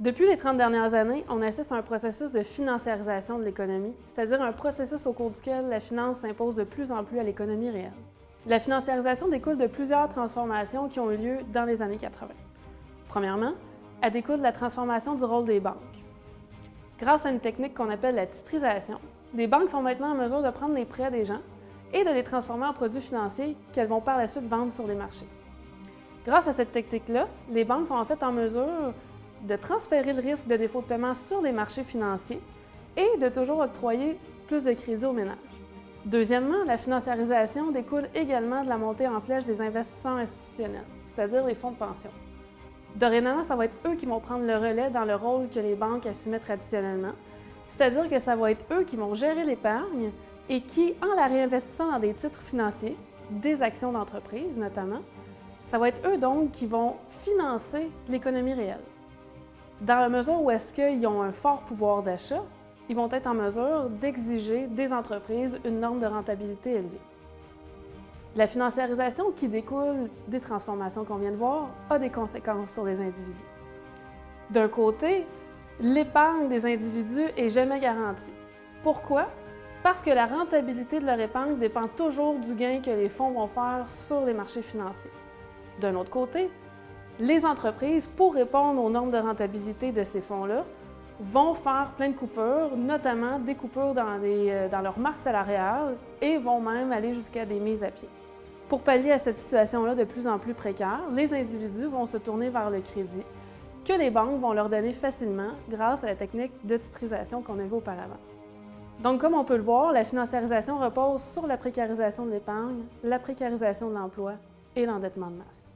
Depuis les 30 dernières années, on assiste à un processus de financiarisation de l'économie, c'est-à-dire un processus au cours duquel la finance s'impose de plus en plus à l'économie réelle. La financiarisation découle de plusieurs transformations qui ont eu lieu dans les années 80. Premièrement, elle découle de la transformation du rôle des banques. Grâce à une technique qu'on appelle la titrisation, les banques sont maintenant en mesure de prendre les prêts des gens et de les transformer en produits financiers qu'elles vont par la suite vendre sur les marchés. Grâce à cette technique-là, les banques sont en fait en mesure de transférer le risque de défaut de paiement sur les marchés financiers et de toujours octroyer plus de crédit aux ménages. Deuxièmement, la financiarisation découle également de la montée en flèche des investisseurs institutionnels, c'est-à-dire les fonds de pension. Dorénavant, ça va être eux qui vont prendre le relais dans le rôle que les banques assumaient traditionnellement, c'est-à-dire que ça va être eux qui vont gérer l'épargne et qui, en la réinvestissant dans des titres financiers, des actions d'entreprise notamment, ça va être eux donc qui vont financer l'économie réelle. Dans la mesure où est-ce qu'ils ont un fort pouvoir d'achat, ils vont être en mesure d'exiger des entreprises une norme de rentabilité élevée. La financiarisation qui découle des transformations qu'on vient de voir a des conséquences sur les individus. D'un côté, l'épargne des individus n'est jamais garantie. Pourquoi? Parce que la rentabilité de leur épargne dépend toujours du gain que les fonds vont faire sur les marchés financiers. D'un autre côté, les entreprises, pour répondre aux normes de rentabilité de ces fonds-là, vont faire plein de coupures, notamment des coupures dans leur masse salariale et vont même aller jusqu'à des mises à pied. Pour pallier à cette situation-là de plus en plus précaire, les individus vont se tourner vers le crédit que les banques vont leur donner facilement grâce à la technique de titrisation qu'on a vue auparavant. Donc, comme on peut le voir, la financiarisation repose sur la précarisation de l'épargne, la précarisation de l'emploi et l'endettement de masse.